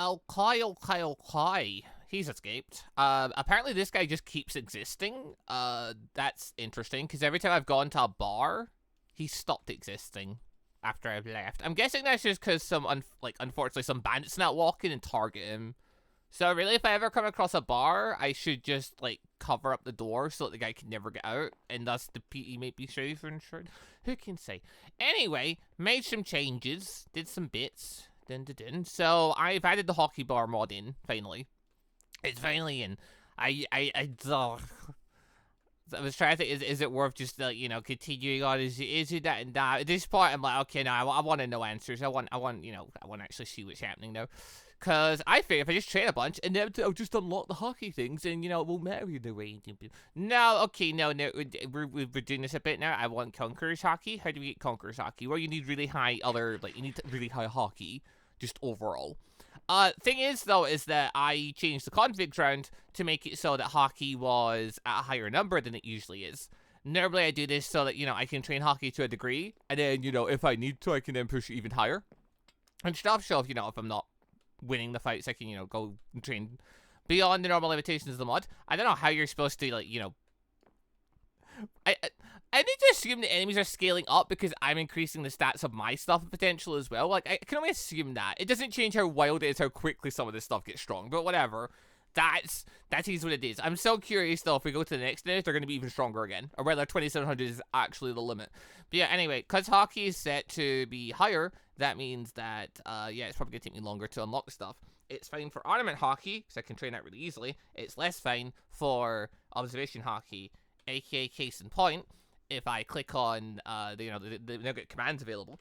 Okay. He's escaped. Apparently this guy just keeps existing. That's interesting, because every time I've gone to a bar, he stopped existing after I've left. I'm guessing that's just because unfortunately, some bandits not walk in and target him. So really, if I ever come across a bar, I should just, cover up the door so that the guy can never get out, and thus the PE may be safer and insured. Who can say? Anyway, made some changes, did some bits. Dun, dun, dun. So I've added the hockey bar mod in, finally. It's finally in. I was trying to think, is it worth just, continuing on? Is it that and that? At this point, I'm like, okay, no, I want to know answers. I want to actually see what's happening now. Because I figure if I just train a bunch, and then I'll just unlock the hockey things, and, it won't matter the way. No, okay, no, we're doing this a bit now. I want Conqueror's Hockey. How do we get Conqueror's Hockey? Well, you need really high you need really high hockey, just overall. Thing is, though, is that I changed the configs around to make it so that hockey was at a higher number than it usually is. Normally, I do this so that, I can train hockey to a degree, and then, if I need to, I can then push it even higher. And stuff, so if I'm not winning the fights, I can, go and train beyond the normal limitations of the mod. I don't know how you're supposed to, I need to assume the enemies are scaling up because I'm increasing the stats of my stuff potential as well. I can only assume that. It doesn't change how wild it is, how quickly some of this stuff gets strong, but whatever. That is what it is. I'm so curious, though, if we go to the next stage, they're going to be even stronger again, or whether 2700 is actually the limit. But yeah, anyway, because hockey is set to be higher, that means that, it's probably going to take me longer to unlock stuff. It's fine for ornament hockey, because I can train that really easily. It's less fine for observation hockey, aka case in point. If I click on, the nugget commands available,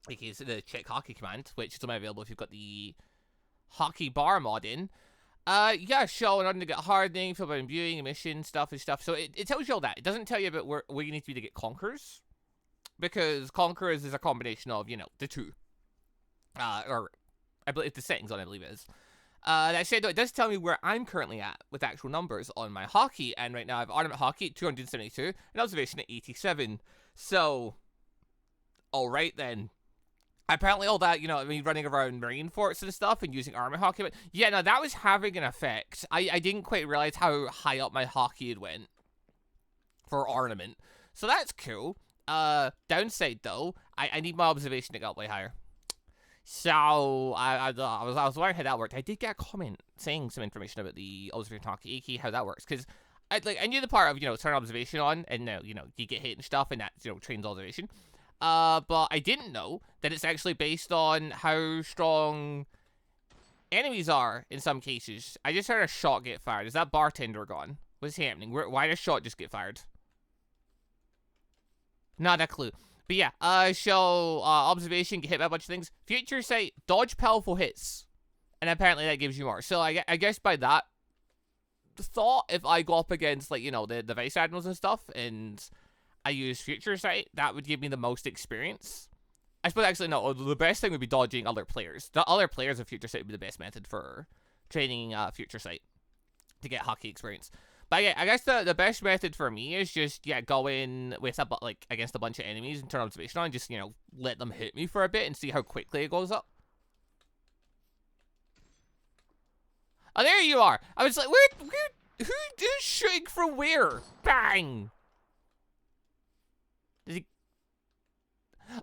aka the check hockey command, which is only available if you've got the hockey bar mod in. Showing on to get hardening, fill by imbuing, emission, stuff and stuff. So it tells you all that. It doesn't tell you about where you need to be to get Conquerors, because Conquerors is a combination of, the two. Or, I believe the settings on it, I believe it is. That said, though, it does tell me where I'm currently at with actual numbers on my hockey, and right now I have ornament hockey at 272 and observation at 87. So, alright then. Apparently all that, running around marine forts and stuff and using armor hockey, but yeah, no, that was having an effect. I didn't quite realize how high up my hockey had went for ornament. So that's cool. Downside though, I need my observation to go up way higher. So I was wondering how that worked. I did get a comment saying some information about the observation hockey, aka how that works, because I knew the part of, turn observation on and you get hit and stuff, and that, trains observation. But I didn't know that it's actually based on how strong enemies are in some cases. I just heard a shot get fired. Is that bartender gone? What's happening? Why did a shot just get fired? Not a clue. But yeah, observation, get hit by a bunch of things. Future sight, dodge powerful hits. And apparently that gives you more. So I guess by that thought, if I go up against, the Vice Admirals and stuff, and I use Future Sight, that would give me the most experience. I suppose actually no, the best thing would be dodging other players. The other players of Future Sight would be the best method for training Future Sight to get hockey experience. But yeah, I guess the best method for me is just, go in with against a bunch of enemies and turn observation on and just, let them hit me for a bit and see how quickly it goes up. Oh, there you are! I was like, who's shooting from where? Bang!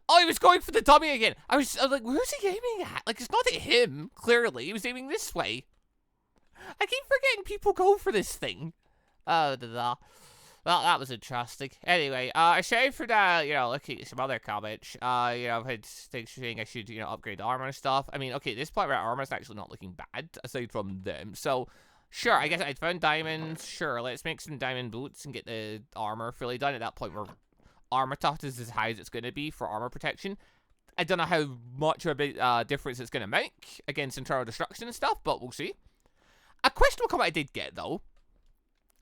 Oh, he was going for the dummy again. I was like, who's he aiming at? It's not at him, clearly. He was aiming this way. I keep forgetting people go for this thing. Well, that was interesting. Anyway, aside for that, looking at some other comments, I've had things saying I should, upgrade the armor and stuff. I mean, okay, this part where armor's actually not looking bad, aside from them. So, sure, I guess I'd found diamonds. Sure, let's make some diamond boots and get the armor fully done. At that point, we're armor toughness is as high as it's going to be for armor protection. I don't know how much of a difference it's going to make against internal destruction and stuff, but we'll see. A questionable comment I did get, though,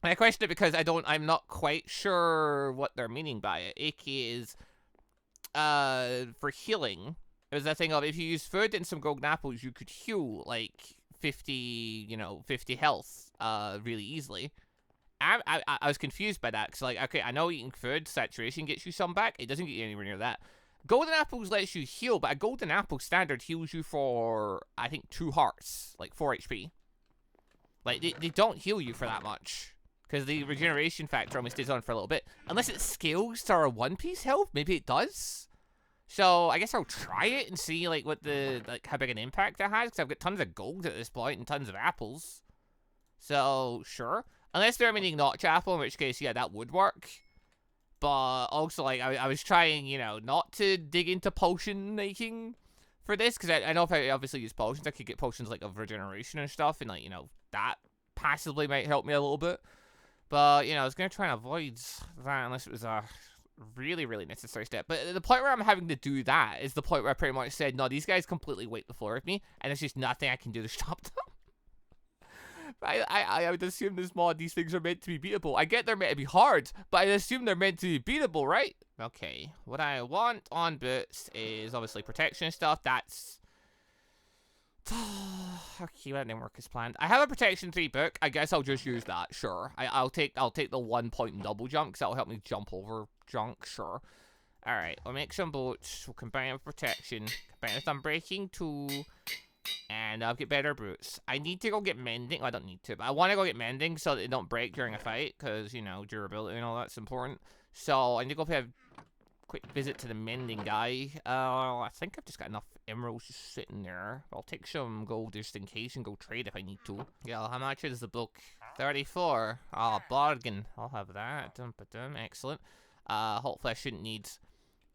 and I question it because I'm not quite sure what they're meaning by it. aka is, for healing, there's that thing of if you use food and some golden apples, you could heal, 50 health, really easily. I was confused by that, because, okay, I know eating food, saturation gets you some back. It doesn't get you anywhere near that. Golden apples lets you heal, but a golden apple standard heals you for, I think, 2 hearts, like 4 HP. Like, they don't heal you for that much. Because the regeneration factor only stays on for a little bit. Unless it scales to our 1 piece health, maybe it does. So, I guess I'll try it and see, like, what the, like, how big an impact it has. Because I've got tons of gold at this point and tons of apples. So, sure. Unless they're meaning notch apple, in which case, yeah, that would work. But also, like, I was trying, you know, not to dig into potion making for this. Because I know if I obviously use potions, I could get potions, like, of regeneration and stuff. And, like, you know, that passively might help me a little bit. But, you know, I was going to try and avoid that unless it was a really, really necessary step. But the point where I'm having to do that is the point where I pretty much said, no, these guys completely wipe the floor with me. And there's just nothing I can do to stop them. I would assume this mod, these things are meant to be beatable. I get they're meant to be hard, but I assume they're meant to be beatable, right? Okay, what I want on boots is obviously protection and stuff. That's... okay, that didn't work as planned. I have a protection 3 book. I guess I'll just use that, sure. I'll take the 1 point double jump, because that'll help me jump over junk, sure. Alright, we'll make some boots. We'll combine it with protection. Combine it with unbreaking 2. And I'll get better boots. I need to go get mending. Well, I don't need to, but I want to go get mending so that they don't break during a fight. Because, you know, durability and all that's important. So, I need to go pay a quick visit to the mending guy. I think I've just got enough emeralds just sitting there. I'll take some gold just in case and go trade if I need to. Yeah, how much is the book? 34. Oh, bargain. I'll have that. Dum-ba-dum. Excellent. Hopefully I shouldn't need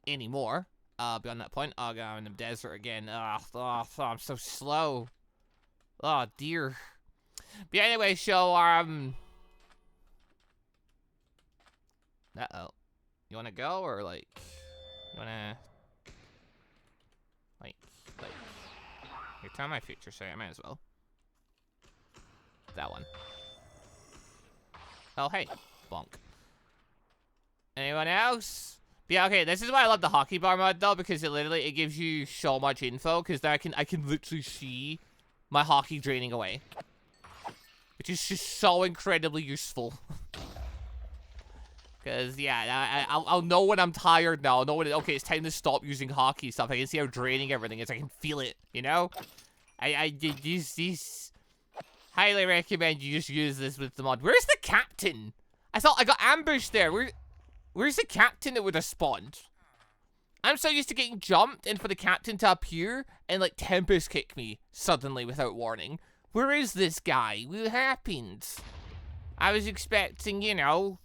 any more. Beyond that point, oh god, I'm in the desert again. I'm so slow. Oh dear. But yeah, anyway, so uh-oh. You wanna go or like you wanna like here, tell my future, so I might as well. That one. Oh hey, bonk. Anyone else? But yeah, okay, this is why I love the hockey bar mod though, because it gives you so much info, because then I can literally see my hockey draining away. Which is just so incredibly useful. Because, yeah, I'll know when I'm tired now. I'll know when, okay, it's time to stop using hockey stuff. I can see how draining everything is. I can feel it, you know? I did these highly recommend you just use this with the mod. Where's the captain? I thought I got ambushed there. Where's the captain that would have spawned? I'm so used to getting jumped and for the captain to appear and, like, Tempest kick me suddenly without warning. Where is this guy? What happened? I was expecting, you know,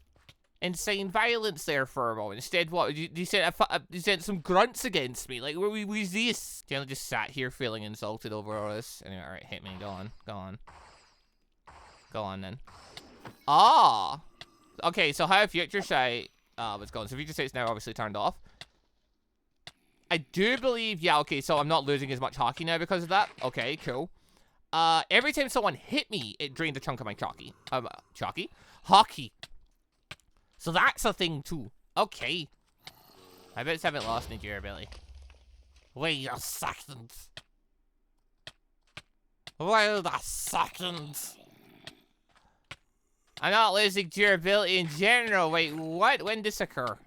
insane violence there for a moment. Instead, what? You sent some grunts against me. Like, where was this? Generally just sat here feeling insulted over all this. Anyway, alright, hit me. Go on. Go on. Go on, then. Ah! Okay, so how future sight... what's going on? So future sight's now obviously turned off. I do believe... Yeah, okay, so I'm not losing as much hockey now because of that. Okay, cool. Every time someone hit me, it drained a chunk of my hockey. Hockey. So that's a thing too. Okay. I bet I haven't lost any durability. Wait a second. Wait a second. I'm not losing durability in general. Wait, what? When did this occur?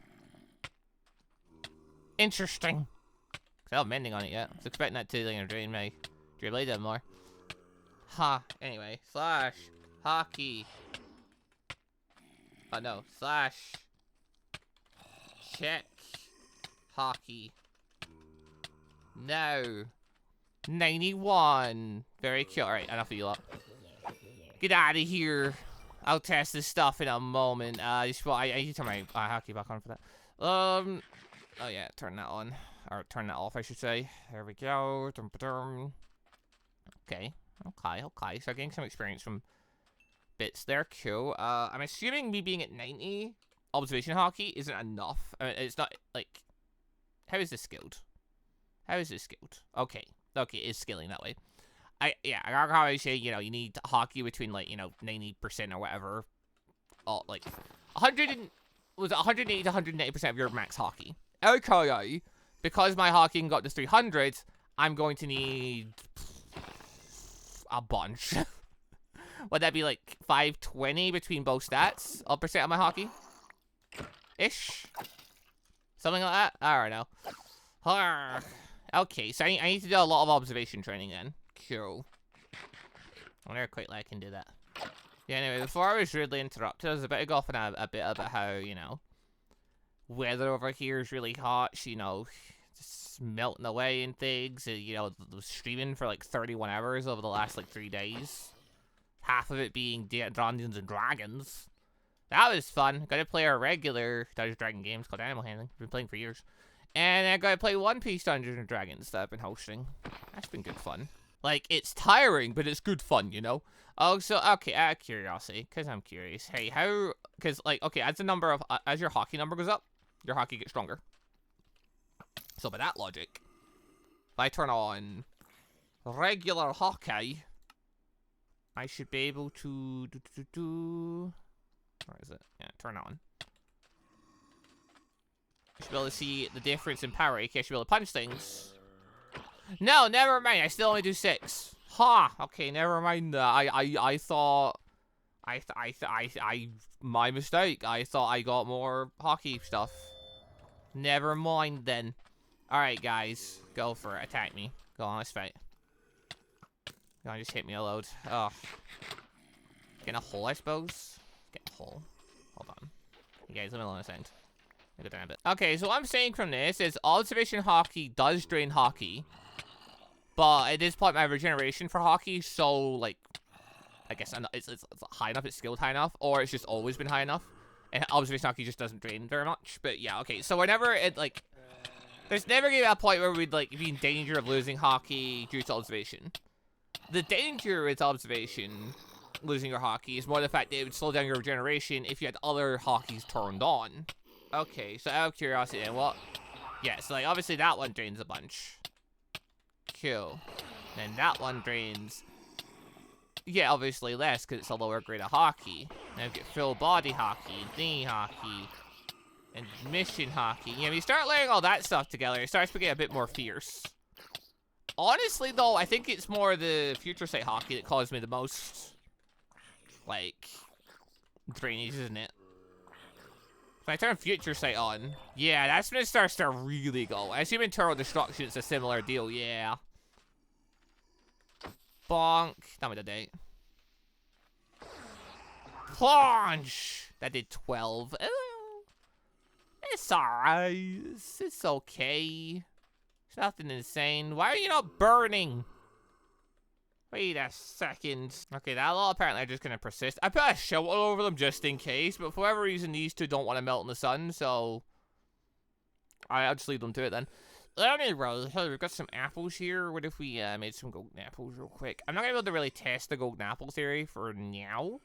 Interesting. I don't have mending on it yet. I was expecting that to, you know, drain my durability a bit more. Anyway. Slash. Hockey. Oh no. Slash. Check. Hockey. No. 91. Very cool. Alright, enough of you lot. Get out of here. I'll test this stuff in a moment. I need to turn my hockey back on for that. Oh yeah, turn that on. Or turn that off, I should say. There we go. Okay. Okay. So getting some experience from bits there. Cool. I'm assuming me being at 90 observation hockey isn't enough. It's not, like... How is this skilled? Okay. Okay, it's skilling that way. I probably say, you know, you need hockey between, like, you know, 90% or whatever. Oh, like, 180 to 190% of your max hockey. Okay, because my hockey can go up to 300, I'm going to need a bunch. Would that be, like, 520 between both stats of percent of my hockey? Ish. Something like that? I don't know. Okay, so I need to do a lot of observation training then. Cool. I wonder how quickly I can do that. Yeah, anyway, before I was rudely interrupted, I was about to go off on a bit about how, you know, weather over here is really hot, you know, just melting away and things, you know, streaming for like 31 hours over the last like 3 days. Half of it being Dungeons and Dragons. That was fun. Got to play our regular Dungeons and Dragons games called Animal Handling. I've been playing for years. And I got to play One Piece Dungeons and Dragons that I've been hosting. That's been good fun. Like, it's tiring, but it's good fun, you know? Oh, so, okay, out of curiosity, because I'm curious. Hey, how, because, like, okay, as the number of, as your Haki number goes up, your Haki gets stronger. So, by that logic, if I turn on regular Haki, I should be able to, where is it? Yeah, turn on. I should be able to see the difference in power. I should be able to punch things. No, never mind. I still only do 6. Ha! Okay, never mind that. I thought... my mistake. I thought I got more Haki stuff. Never mind then. Alright, guys. Go for it. Attack me. Go on, let's fight. Go on, just hit me a load. Oh. Get a hole, I suppose? Get a hole. Hold on. You guys, let me alone a second. Go down a bit. Okay, so what I'm saying from this is observation Haki does drain Haki. But it is part of my regeneration for Haki, so, like, I guess it's high enough, it's skilled high enough, or it's just always been high enough. And observation Haki just doesn't drain very much. But yeah, okay, so whenever it, like, there's never gonna be a point where we'd, like, be in danger of losing Haki due to observation. The danger with observation, losing your Haki, is more the fact that it would slow down your regeneration if you had other Hakis turned on. Okay, so out of curiosity then, what? Yeah, so, like, obviously that one drains a bunch. Cool. Then that one drains, yeah, obviously less because it's a lower grade of Haki. Now we get full body Haki, knee Haki, and mission Haki. Yeah, when you start layering all that stuff together, it starts to get a bit more fierce. Honestly, though, I think it's more the future sight Haki that caused me the most, like, drainage, isn't it? If I turn future sight on, yeah, that's when it starts to really go. I assume internal destruction is a similar deal, yeah. Bonk. Done with the date. Plunge! That did 12. It's alright. It's okay. It's nothing insane. Why are you not burning? Wait a second. Okay, that lot apparently are just gonna persist. I put a shovel over them just in case, but for whatever reason, these two don't want to melt in the sun, so I'll just leave them to it then. Anyway, hey, we've got some apples here. What if we made some golden apples real quick? I'm not gonna be able to really test the golden apple theory for now,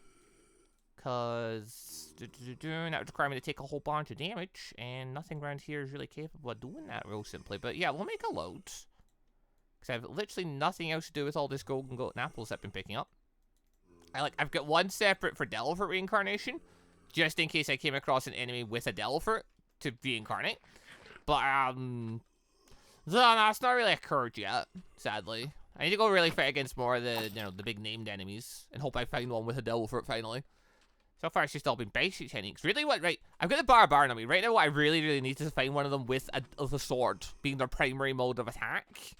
cause that would require me to take a whole bunch of damage, and nothing around here is really capable of doing that real simply. But yeah, we'll make a load. Because I have literally nothing else to do with all this golden apples I've been picking up. I've got one separate for Delver reincarnation, just in case I came across an enemy with a Delver to reincarnate. But, no, it's not really occurred yet, sadly. I need to go really fight against more of the, you know, the big named enemies, and hope I find one with a Delver finally. So far, it's just all been basic techniques. Really, right, I've got the Barbar on me. Right now, what I really, really need to find one of them with a sword, being their primary mode of attack.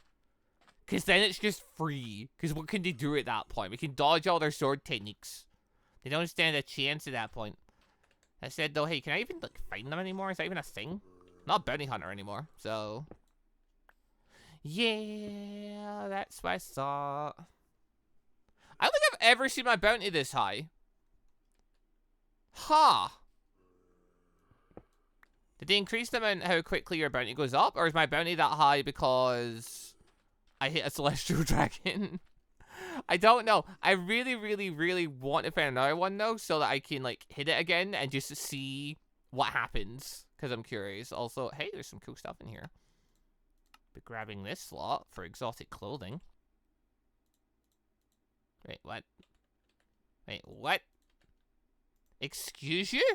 Because then it's just free. Because what can they do at that point? We can dodge all their sword techniques. They don't stand a chance at that point. I said, though, hey, can I even, like, find them anymore? Is that even a thing? I'm not a bounty hunter anymore, so... yeah, that's what I thought. I don't think I've ever seen my bounty this high. Huh. Did they increase the amount how quickly your bounty goes up? Or is my bounty that high because... I hit a celestial dragon? I don't know. I really, really, really want to find another one, though, so that I can, like, hit it again and just see what happens, because I'm curious. Also, hey, there's some cool stuff in here. Be grabbing this slot for exotic clothing. Wait, what? Wait, what? Excuse you?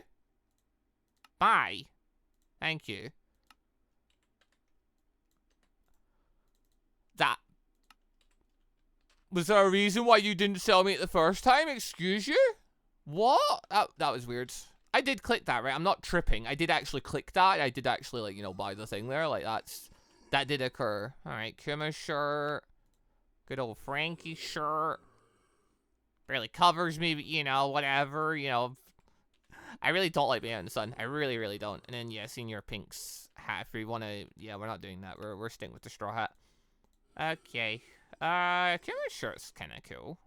Bye. Thank you. That... was there a reason why you didn't sell me it the first time? Excuse you? What? That was weird. I did click that, right? I'm not tripping. I did actually click that. I did actually, like, you know, buy the thing there. Like, That did occur. Alright, Kuma's shirt. Good old Frankie's shirt. Barely covers me, but, you know, whatever, you know. I really don't like being out in the sun. I really, really don't. And then, yeah, Senior Pink's hat. If we want to... Yeah, we're not doing that. We're sticking with the straw hat. Okay. Kuma's shirt's kind of cool.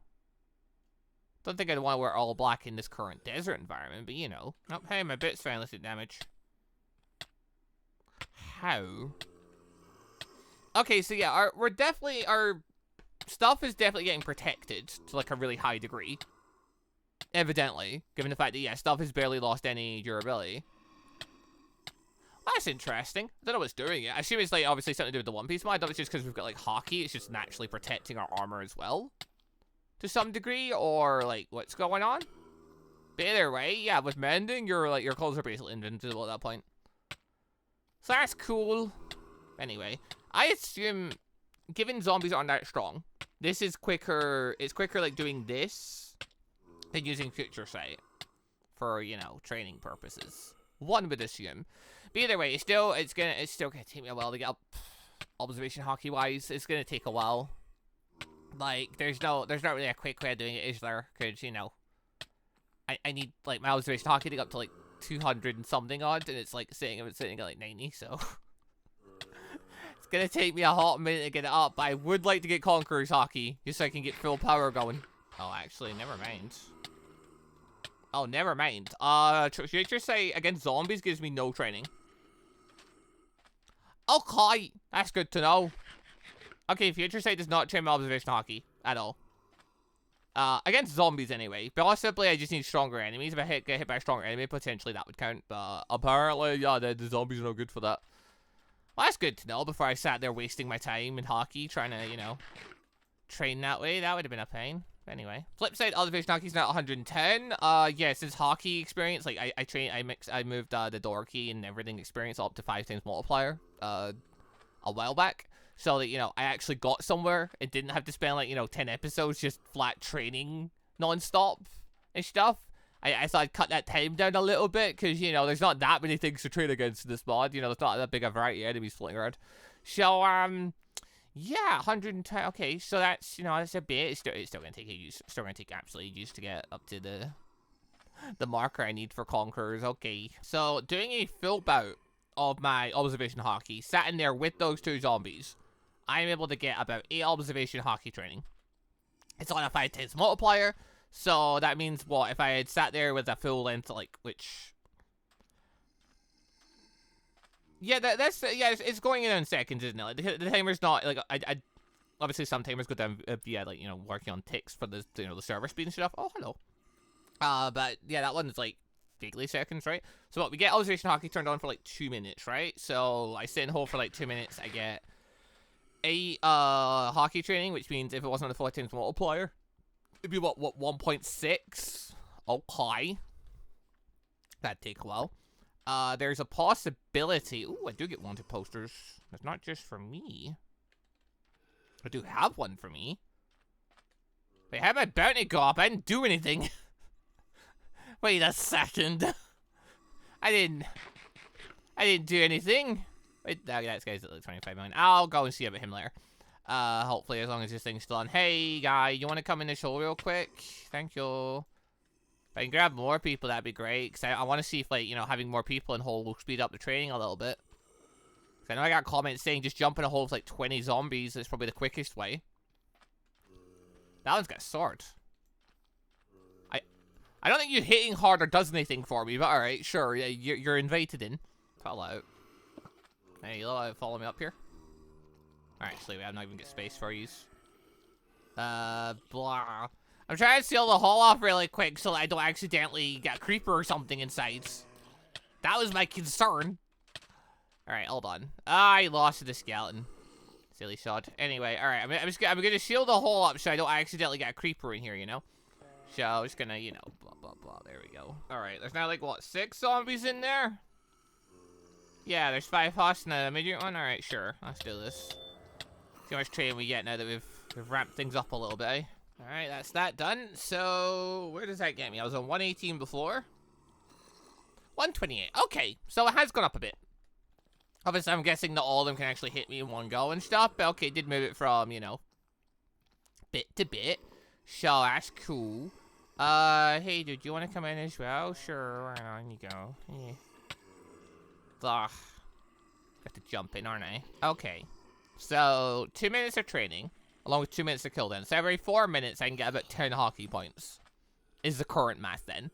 Don't think I'd want to wear all black in this current desert environment, but, you know. Oh, hey, my boots finally took damage. How? Okay, so yeah, our stuff is definitely getting protected to like a really high degree. Evidently, given the fact that, yeah, stuff has barely lost any durability. That's interesting. I don't know what's doing it. I assume it's like obviously something to do with the One Piece mod. I don't know if it's just because we've got like Haki, it's just naturally protecting our armor as well. To some degree, or like what's going on. But either way, yeah, with mending, your clothes are basically invincible at that point. So that's cool. Anyway, I assume, given zombies aren't that strong, this is quicker. It's quicker like doing this than using Future Sight for, you know, training purposes. One would assume. But either way, it's still gonna take me a while to get up. Observation Haki wise, it's gonna take a while. Like, there's not really a quick way of doing it, is there? Because, you know, I need like my observation Haki to get up to like 200 and something odd, and it's like sitting at like 90, so it's gonna take me a hot minute to get it up. But I would like to get Conqueror's Haki just so I can get full power going. Oh, actually, never mind. Oh, never mind. Future Sight against zombies gives me no training. Okay, that's good to know. Okay, Future Sight does not train my observation Haki at all. Against zombies anyway. Possibly I just need stronger enemies. If I get hit by a stronger enemy, potentially that would count. But apparently, yeah, the zombies are no good for that. Well, that's good to know before I sat there wasting my time in Haki trying to, you know, train that way. That would have been a pain. Anyway, flip side, observation Haki's now 110. Yeah, since Haki experience, like I moved the door key and everything experience up to 5 times multiplier a while back. So that, you know, I actually got somewhere and didn't have to spend, like, you know, 10 episodes just flat training non-stop and stuff. I thought I'd cut that time down a little bit because, you know, there's not that many things to train against in this mod. You know, there's not that big a variety of enemies floating around. So, yeah, 110. Okay, so that's, you know, that's a bit. It's still gonna take ages. Still gonna take absolutely ages to get up to the marker I need for Conquerors. Okay, so doing a full bout of my observation Haki, sat in there with those 2 zombies, I'm able to get about 8 observation Haki training. It's on a 5 times multiplier, so that means what? If I had sat there with a full length, like, which... Yeah, it's going in seconds, isn't it? Like, the timer's not, like, I obviously some timers go down, yeah, like, you know, working on ticks for the, you know, the server speed and stuff. Oh, hello. But, yeah, that one's, like, vaguely seconds, right? So what, we get observation Haki turned on for, like, 2 minutes, right? So I sit and hold for, like, 2 minutes, I get 8 Haki training, which means if it wasn't on the 4 times multiplier, it'd be what 1.6? Okay. That'd take a while. There's a possibility. Ooh, I do get wanted posters. It's not just for me. I do have one for me. Wait, how my bounty go up? I didn't do anything. Wait a second. I didn't do anything. Wait, that guy's at like 25 million. I'll go and see about him later. Hopefully, as long as this thing's still on. Hey, guy, you want to come in the show real quick? Thank you. If I can grab more people, that'd be great. Because I want to see if, like, you know, having more people in hole will speed up the training a little bit. I know I got comments saying just jump in a hole with, like, 20 zombies is probably the quickest way. That one's got a sword. I don't think you hitting harder does anything for me, but alright, sure. Yeah, you're invited in. Call out. Hey, you follow me up here? Alright, actually, we have not even got space for you. Blah. I'm trying to seal the hole off really quick so that I don't accidentally get a creeper or something inside. That was my concern. Alright, hold on. I lost the skeleton. Silly sod. Anyway, alright, I'm gonna seal the hole up so I don't accidentally get a creeper in here, you know? So, I'm just gonna, you know, blah, blah, blah. There we go. Alright, there's now, like, what, 6 zombies in there? Yeah, there's 5 hosts and a midget one. Alright, sure. Let's do this. See how much training we get now that we've ramped things up a little bit, eh? Alright, that's that done. So, where does that get me? I was on 118 before. 128. Okay, so it has gone up a bit. Obviously, I'm guessing not all of them can actually hit me in one go and stuff, but okay, did move it from, you know, bit to bit. So that's cool. Hey, dude, you want to come in as well? Sure, on you go. Yeah. Ugh. Got to jump in, aren't I? Okay. So, 2 minutes of training, along with 2 minutes of cooldown. So every 4 minutes, I can get about 10 Haki points. Is the current math then.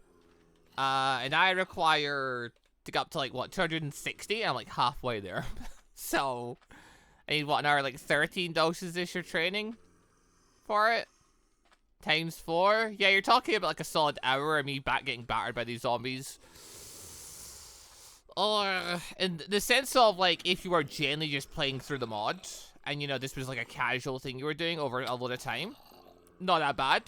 And I require to get up to, like, what, 260? I'm, like, halfway there. So, I need, what, another, like, 13 doses-ish of training for it? Times 4? Yeah, you're talking about, like, a solid hour of me getting battered by these zombies. In the sense of, like, if you were generally just playing through the mod, and, you know, this was, like, a casual thing you were doing over a lot of time, not that bad.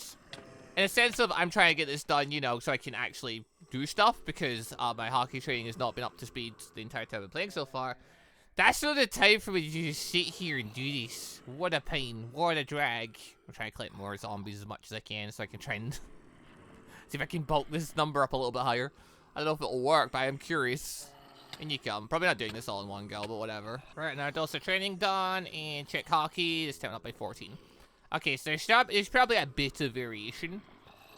In a sense of, I'm trying to get this done, you know, so I can actually do stuff, because my Haki training has not been up to speed the entire time I've been playing so far. That's not the time for me to just sit here and do this. What a pain. What a drag. I'm trying to collect more zombies as much as I can, so I can try and see if I can bulk this number up a little bit higher. I don't know if it'll work, but I am curious. In you come. Probably not doing this all in one go, but whatever. Right, now dose of training done, and check Haki. It's down up by 14. Okay, so there's probably a bit of variation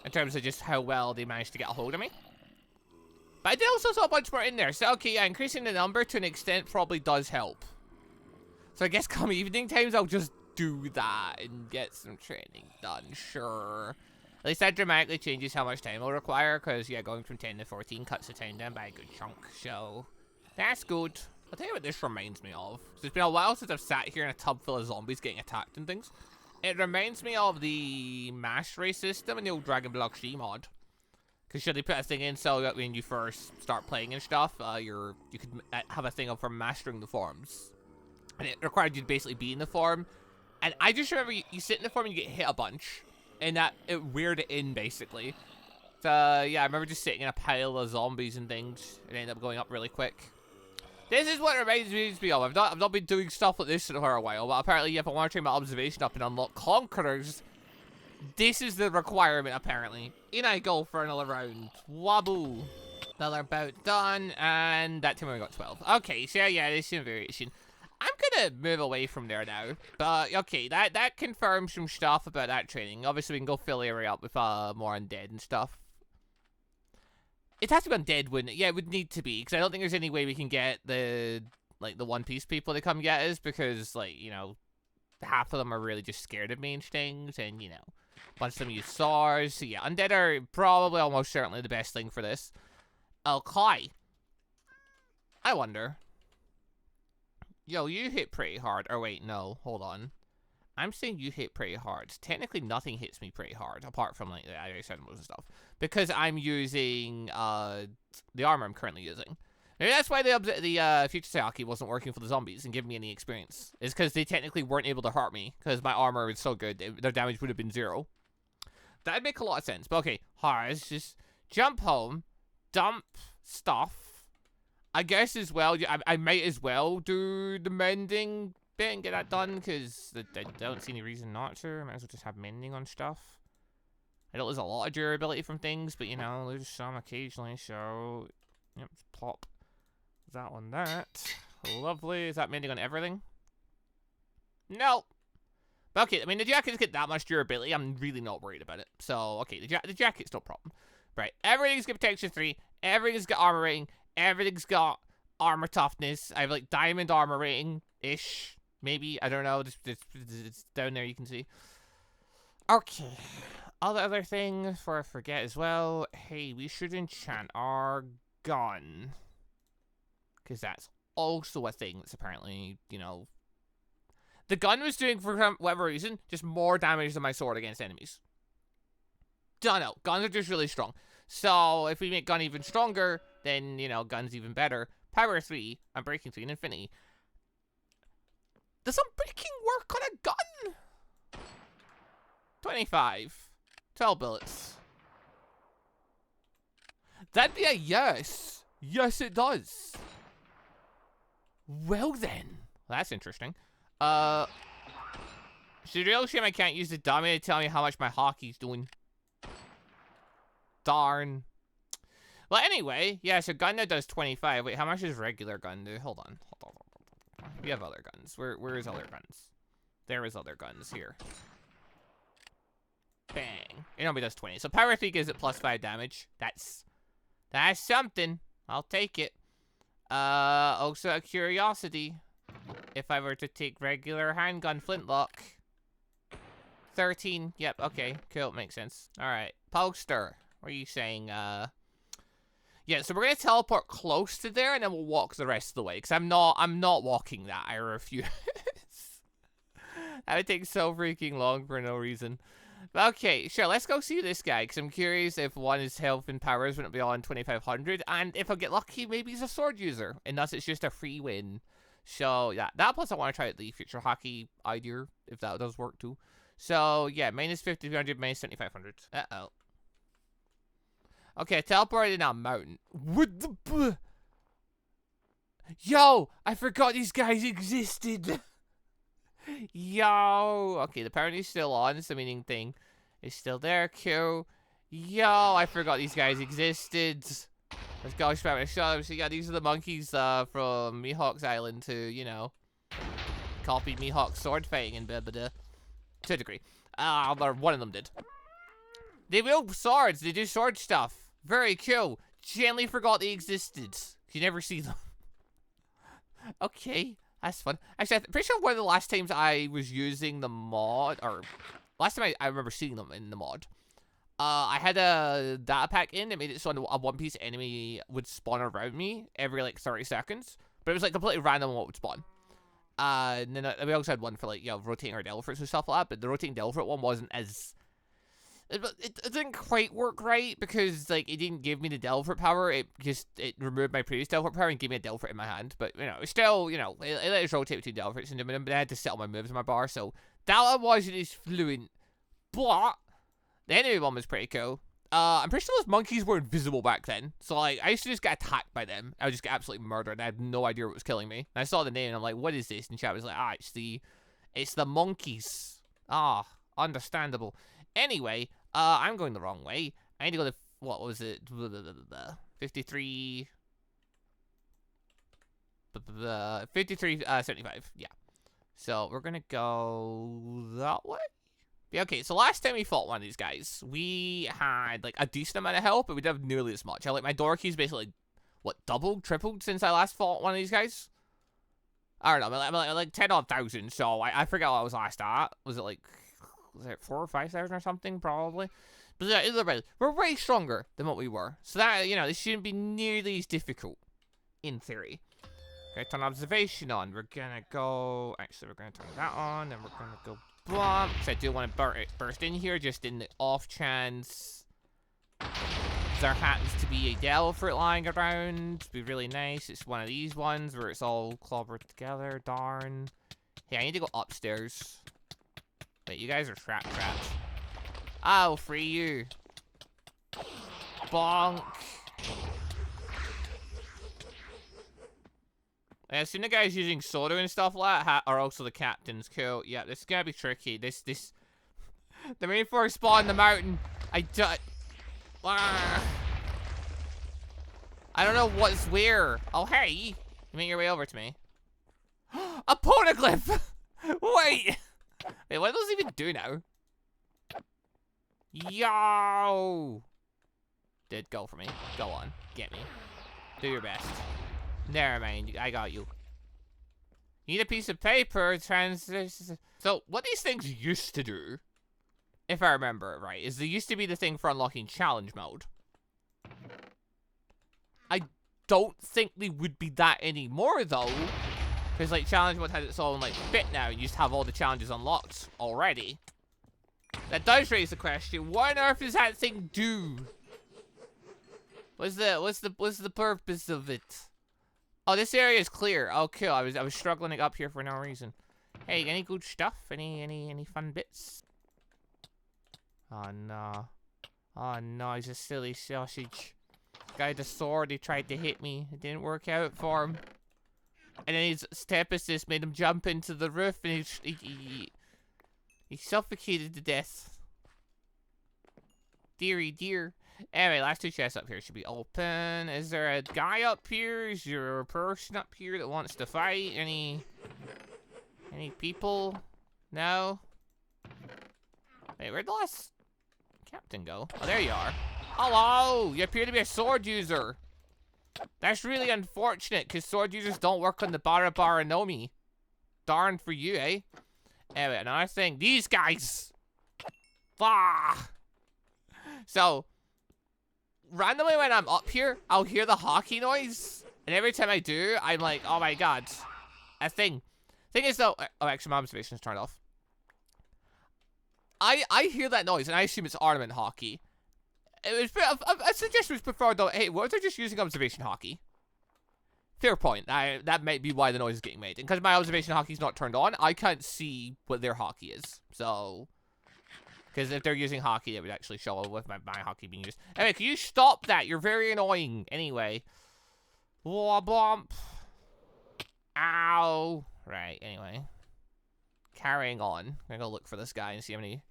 in terms of just how well they managed to get a hold of me. But I did also saw a bunch more in there. So, okay, yeah, increasing the number to an extent probably does help. So I guess come evening times, I'll just do that and get some training done, sure. At least that dramatically changes how much time I'll require, because, yeah, going from 10 to 14 cuts the time down by a good chunk, so that's good. I'll tell you what this reminds me of. It's been a while since I've sat here in a tub full of zombies getting attacked and things. It reminds me of the mastery system in the old Dragon Block She mod. Because should they put a thing in so that when you first start playing and stuff, you could have a thing for mastering the forms. And it required you to basically be in the form. And I just remember you sit in the form and you get hit a bunch. And that, it weirded it in, basically. So, yeah, I remember just sitting in a pile of zombies and things. And ended up going up really quick. This is what it reminds me of. I've not been doing stuff like this for a while. But apparently, yeah, if I want to train my observation up and unlock Conquerors, this is the requirement, apparently. In I go for another round. Waboo. Another bout done. And that time we got 12. Okay, so yeah, there's some variation. I'm gonna move away from there now. But, okay, that confirms some stuff about that training. Obviously, we can go fill the area up with more undead and stuff. It has to be undead, wouldn't it? Yeah, it would need to be. Because I don't think there's any way we can get the One Piece people to come get us. Because, like, you know, half of them are really just scared of me and things. And, you know, a bunch of them use swords. So, yeah, undead are probably almost certainly the best thing for this. Okay. I wonder. Yo, you hit pretty hard. Or wait, no. Hold on. I'm saying you hit pretty hard. Functionally, nothing hits me pretty hard, apart from, like, the iris animals and stuff. Because I'm using, the armor I'm currently using. Maybe that's why the Future Haki wasn't working for the zombies and giving me any experience. It's because they technically weren't able to hurt me, because my armor is so good, their damage would have been 0. That'd make a lot of sense. But okay, let's just jump home, dump stuff. I guess as well, I might as well do the mending bit and get that done, because I don't see any reason not to. I might as well just have mending on stuff. I know there's a lot of durability from things, but you know, there's some occasionally, so yep, plop that on that. Lovely. Is that mending on everything? No. But okay, I mean, the jackets get that much durability, I'm really not worried about it. So, okay, the jacket's no problem. Right, everything's got protection 3, everything's got armor rating, everything's got armor toughness. I have, like, diamond armor rating-ish, maybe. I don't know, it's down there, you can see. Okay. All the other thing before I forget as well. Hey, we should enchant our gun. Because that's also a thing that's apparently, you know... The gun was doing, for whatever reason, just more damage than my sword against enemies. Don't know. Guns are just really strong. So, if we make gun even stronger, then, you know, gun's even better. Power 3, and breaking 3 in infinity. Does some breaking work on a gun? 25. 12 bullets. That'd be a yes. Yes, it does. Well then. That's interesting. It's a real shame I can't use the dummy to tell me how much my Haki's doing. Darn. Well, anyway, yeah, so gun now does 25. Wait, how much does regular gun do? Hold on. We have other guns. Where is other guns? There is other guns here. Bang. It only does 20. So Power 3 gives it +5 damage. That's something. I'll take it. Also a curiosity. If I were to take regular handgun flintlock. 13. Yep, okay. Cool, makes sense. Alright. Poster. What are you saying? Yeah, so we're gonna teleport close to there and then we'll walk the rest of the way. Because I'm not walking that. I refuse. That would take so freaking long for no reason. Okay, sure, let's go see this guy, because I'm curious if one his health and powers wouldn't be on 2500, and if I get lucky, maybe he's a sword user, and thus it's just a free win. So, yeah, that plus I want to try out the future Haki idea, if that does work too. So, yeah, minus 5300, minus 7500. Uh-oh. Okay, I teleported in a mountain. What the Yo, I forgot these guys existed. Yo, okay, the power is still on, so meaning thing is still there. Cool. Yo, I forgot these guys existed. Let's go spread my shot. So yeah, these are the monkeys from Mihawk's Island who, you know, copied Mihawk's sword fighting and blah blah blah. To a degree. Or one of them did. They wield swords, they do sword stuff. Very cool. Gently forgot they existed. You never see them. Okay. That's fun. Actually, I'm pretty sure one of the last times I was using the mod, or last time I remember seeing them in the mod, I had a data pack in that made it so a One Piece enemy would spawn around me every like 30 seconds, but it was like completely random what would spawn. And then we also had one for like, you know, rotating our Delphorts and stuff like that, but the rotating Delphort one wasn't as... It didn't quite work right because like it didn't give me the Delphort power. It removed my previous Delphort power and gave me a Delphort in my hand. But you know, it's still, you know, it let us rotate between Delphorts and but I had to set all my moves in my bar, so that one wasn't as fluent. But the enemy one was pretty cool. I'm pretty sure those monkeys were invisible back then, so like I used to just get attacked by them. I would just get absolutely murdered. I had no idea what was killing me. And I saw the name and I'm like, what is this? And chat was like, it's the monkeys. Understandable. Anyway, I'm going the wrong way. I need to go to, what was it? 53... 75, yeah. So, we're gonna go that way? Yeah, okay, so last time we fought one of these guys, we had, like, a decent amount of health, but we didn't have nearly as much. My door key's basically, what, doubled, tripled since I last fought one of these guys? I don't know, I'm like 10,000, so I forget what I was last at. Was it, like... Was it 4,000 or 5,000 or something, probably? But yeah, either way, we're way stronger than what we were. So that, you know, this shouldn't be nearly as difficult, in theory. Okay, turn observation on. We're gonna go... Actually, we're gonna turn that on, and we're gonna go blah. So I do want to burst in here, just in the off chance there happens to be a Delphort lying around. It'd be really nice. It's one of these ones where it's all clobbered together. Darn. Hey, I need to go upstairs. Wait, you guys are trapped. I'll free you. Bonk. I assume the guys using soda and stuff like that are also the captains. Cool. Yeah, this is gonna be tricky. The rainforest spawn in the mountain. I don't know what's where. Oh, hey. You make your way over to me. A poneglyph! Wait! Wait, what does it even do now? Yo! Did go for me. Go on. Get me. Do your best. Never mind. I got you. Need a piece of paper. So, what these things used to do, if I remember it right, is they used to be the thing for unlocking challenge mode. I don't think they would be that anymore, though. Because, like, challenge mode has its own, like, bit now. You just have all the challenges unlocked already. That does raise the question, what on earth does that thing do? What's the purpose of it? Oh, this area is clear. Oh, cool. I was struggling up here for no reason. Hey, any good stuff? Any fun bits? Oh, no. Oh, no, he's a silly sausage. Guy with the sword, he tried to hit me. It didn't work out for him. And then his stepesis made him jump into the roof, and he suffocated to death. Dearie dear. Anyway, last two chests up here should be open. Is there a guy up here? Is there a person up here that wants to fight? Any people? No? Wait, where'd the last captain go? Oh, there you are. Hello! You appear to be a sword user. That's really unfortunate, because sword users don't work on the Baranomi. Darn for you, eh? Anyway, another thing. These guys! Ah! So, randomly when I'm up here, I'll hear the Haki noise. And every time I do, I'm like, oh my god. A thing. Thing is though, oh actually my observation's turned off. I hear that noise and I assume it's ornament Haki. A suggestion was preferred though, hey, what if they're just using observation Haki? Fair point. That might be why the noise is getting made. And because my observation Haki's not turned on, I can't see what their Haki is. So, because if they're using Haki, it would actually show up with my Haki being used. Anyway, can you stop that? You're very annoying. Anyway. Blah, blomp. Ow. Right, anyway. Carrying on. I'm gonna go look for this guy and see how many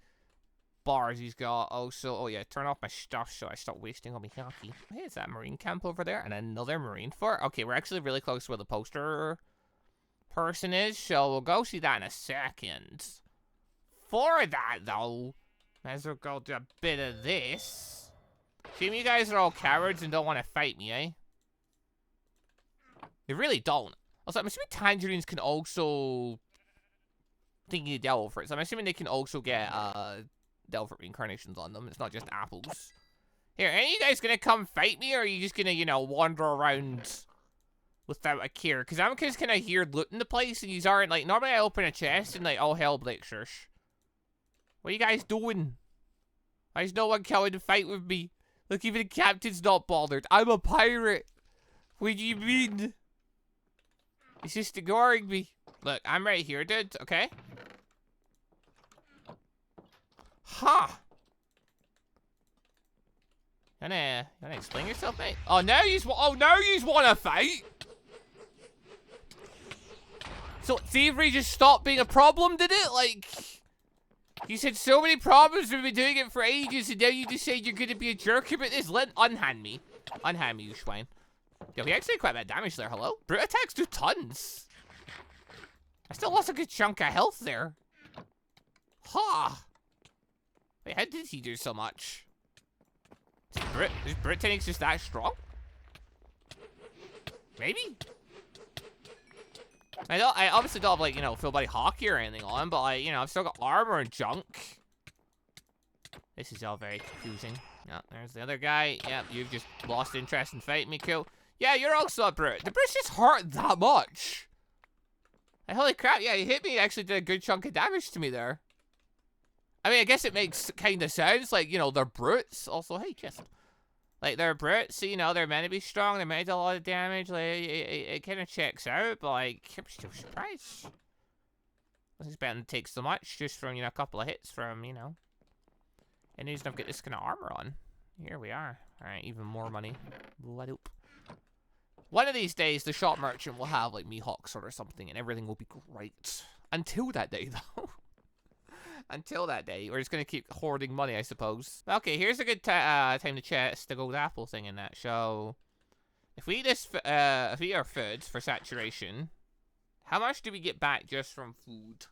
bars he's got. Also, oh yeah, turn off my stuff so I stop wasting all my Haki. Hey, is that marine camp over there? And another marine fort? Okay, we're actually really close to where the poster person is, so we'll go see that in a second. For that, though, might as well go do a bit of this. Seem you guys are all cowards and don't want to fight me, eh? They really don't. Also, I'm assuming tangerines can also... Thinking of devil fruits. I'm assuming they can also get, devil fruit reincarnations on them. It's not just apples. Here, are you guys gonna come fight me, or are you just gonna, you know, wander around without a care? Because I'm just kind of here looting the place, and these aren't, like, normally I open a chest and, like, oh, hell breaks loose. What are you guys doing? Why is no one coming to fight with me? Look, even the captain's not bothered. I'm a pirate. What do you mean? He's just ignoring me. Look, I'm right here, dude, okay? Huh. You wanna explain yourself, mate? Oh, now you wanna fight? So, thievery just stopped being a problem, did it? Like, you said so many problems, we've been doing it for ages, and now you just say you're gonna be a jerk about this? Unhand me. Unhand me, you swine. Yo, we actually did quite a bit of damage there, hello? Brute attacks do tons. I still lost a good chunk of health there. Huh. Wait, how did he do so much? Is Brute techniques just that strong? Maybe? I obviously don't have, like, you know, full body Haki or anything on, but, like, you know, I've still got armor and junk. This is all very confusing. Yeah, there's the other guy. Yeah, you've just lost interest in fighting me, cool. Yeah, you're also a Brute. The Brute's just hurt that much. Holy crap, yeah, he hit me, actually did a good chunk of damage to me there. I mean, I guess it makes kind of sense, like, you know, they're brutes. Also, hey, chest. Like, they're brutes, so, you know, they're meant to be strong, they're meant to do a lot of damage, like, it kind of checks out, but, like, I'm still surprised. I wasn't expecting to take so much, just from, you know, a couple of hits from, you know. And he's gonna get this kind of armor on. Here we are. Alright, even more money. What up? One of these days, the shop merchant will have, like, Mihawk or something, and everything will be great. Until that day, though. Until that day, we're just gonna keep hoarding money, I suppose. Okay, here's a good time to chest the gold apple thing in that. So, if we eat this, if we eat our food for saturation, how much do we get back just from food?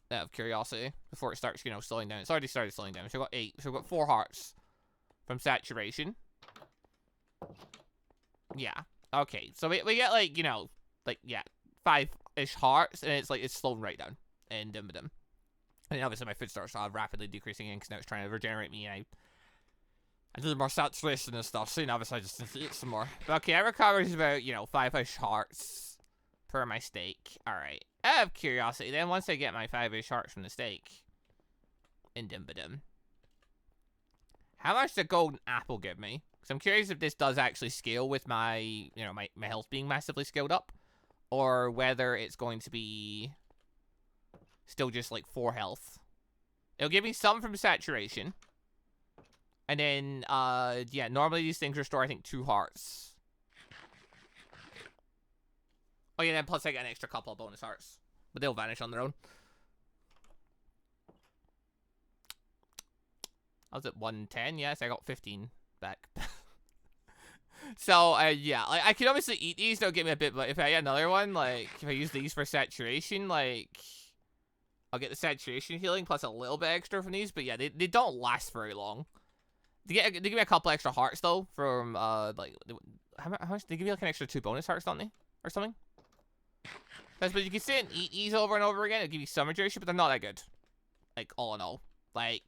Out of curiosity, before it starts, you know, slowing down. It's already started slowing down. So we've got 8. So we've got 4 hearts from saturation. Yeah. Okay. So we get, like, you know, like, yeah, 5-ish hearts, and it's like it's slowing right down. And and then obviously my food starts rapidly decreasing because now it's trying to regenerate me, and I do more saturation and stuff, so, you know, obviously I just need to eat some more. But okay, I recovered about, you know, 5-ish hearts per my steak. Alright. Out of curiosity, then once I get my 5-ish hearts from the steak, how much does the golden apple give me? Because I'm curious if this does actually scale with my, you know, my health being massively scaled up, or whether it's going to be still just, like, 4 health. It'll give me some from saturation. And then, yeah, normally these things restore, I think, 2 hearts. Oh, yeah, then plus I get an extra couple of bonus hearts. But they'll vanish on their own. I was at 110, yes, I got 15. back. So, yeah, like, I can obviously eat these, they'll give me a bit, but if I get another one, like, if I use these for saturation, like, I'll get the saturation healing plus a little bit extra from these, but yeah, they don't last very long. They give me a couple extra hearts, though, from, like, how much? They give me, like, an extra 2 bonus hearts, don't they? Or something? But you can sit and eat these over and over again, it'll give you some regeneration, but they're not that good. Like, all in all. Like,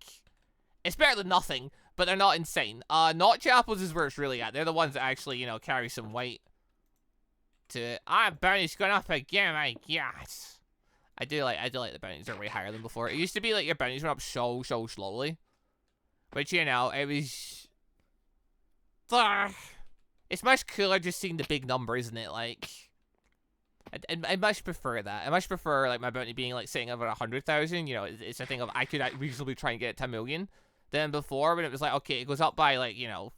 it's better than nothing, but they're not insane. Notch apples is where it's really at. They're the ones that actually, you know, carry some weight to it. Bounty's going up again, my gosh. I do like the bounties are way higher than before. It used to be like your bounties went up so slowly. But, you know, it was... It's much cooler just seeing the big number, isn't it? Like... I much prefer that. I much prefer, like, my bounty being, like, sitting over 100,000. You know, it's a thing of I could reasonably try and get it to 1 million. Than before, when it was like, okay, it goes up by, like, you know,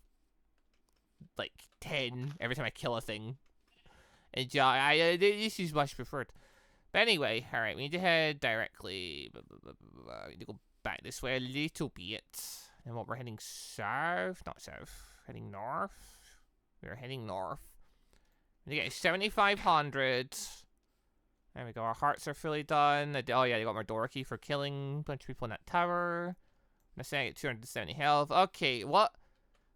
like, 10 every time I kill a thing. And, this is much preferred. But anyway, alright, we need to head directly. We need to go back this way a little bit. And what, we're heading south? Not south. Heading north? We're heading north. We get 7,500. There we go. Our hearts are fully done. Oh yeah, they got more door key for killing a bunch of people in that tower. I'm saying at 270 health. Okay, what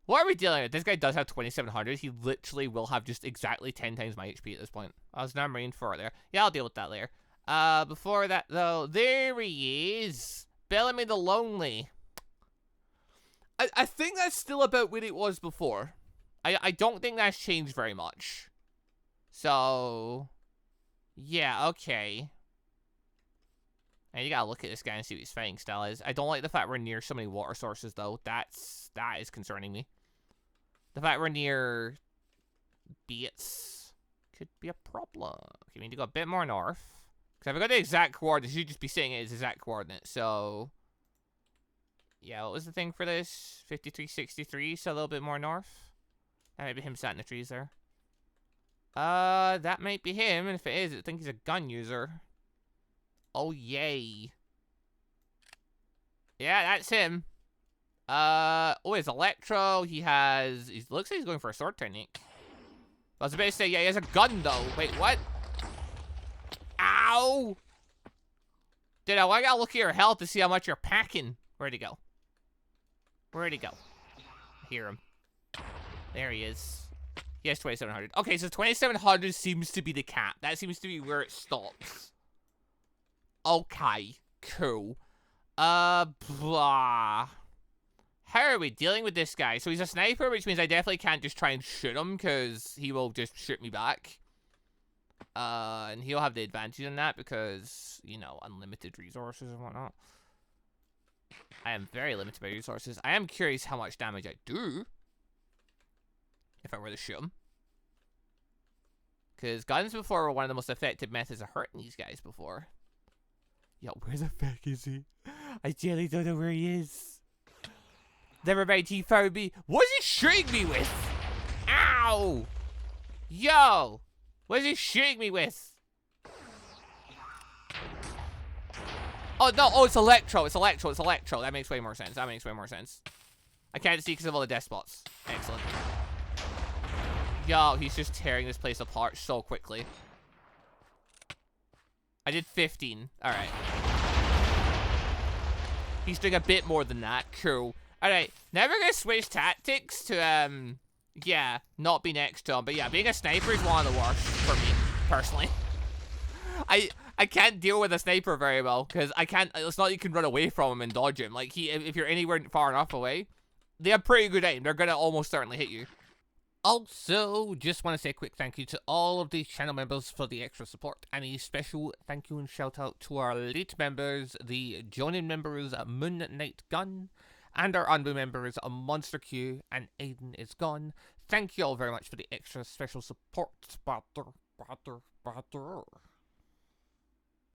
are we dealing with? This guy does have 2,700. He literally will have just exactly 10 times my HP at this point. I was now Marine 4 there. Yeah, I'll deal with that later. Before that though, there he is. Bellamy the Lonely. I think that's still about what it was before. I don't think that's changed very much. So, yeah, okay. And you gotta look at this guy and see what his fighting style is. I don't like the fact we're near so many water sources, though. That is concerning me. The fact we're near beats could be a problem. Okay, we need to go a bit more north. Because if I got the exact coordinates, you'd just be saying it as exact coordinates. So, yeah, what was the thing for this? 5363, so a little bit more north. That might be him sat in the trees there. That might be him, and if it is, I think he's a gun user. Oh, yay. Yeah, that's him. Oh, it's Electro. He looks like he's going for a sword technique. I was about to say, yeah, he has a gun, though. Wait, what? Ow! Dude, I gotta look at your health to see how much you're packing. Where'd he go? Where'd he go? I hear him. There he is. He has 2,700. Okay, so 2,700 seems to be the cap. That seems to be where it stops. Okay, cool. Blah. How are we dealing with this guy? So he's a sniper, which means I definitely can't just try and shoot him, because he will just shoot me back. And he'll have the advantage in that, because, you know, unlimited resources and whatnot. I am very limited by resources. I am curious how much damage I do. If I were to shoot him. Because guns before were one of the most effective methods of hurting these guys before. Yo, where the fuck is he? I genuinely don't know where he is. Never mind, he found me. What is he shooting me with? Ow! Yo! What is he shooting me with? Oh, no. Oh, it's Electro. It's Electro. It's Electro. That makes way more sense. That makes way more sense. I can't see because of all the death spots. Excellent. Yo, he's just tearing this place apart so quickly. I did 15. Alright. He's doing a bit more than that. Cool. Alright, now we're gonna switch tactics to, yeah, not be next to him. But yeah, being a sniper is one of the worst for me, personally. I can't deal with a sniper very well, because I can't, it's not like you can run away from him and dodge him. Like, if you're anywhere far enough away, they have pretty good aim. They're gonna almost certainly hit you. Also, just want to say a quick thank you to all of the channel members for the extra support, and a special thank you and shout out to our elite members, the joining members Moon Knight Gun, and our ANBU members MonsterQ and AdenIsGone. Thank you all very much for the extra special support.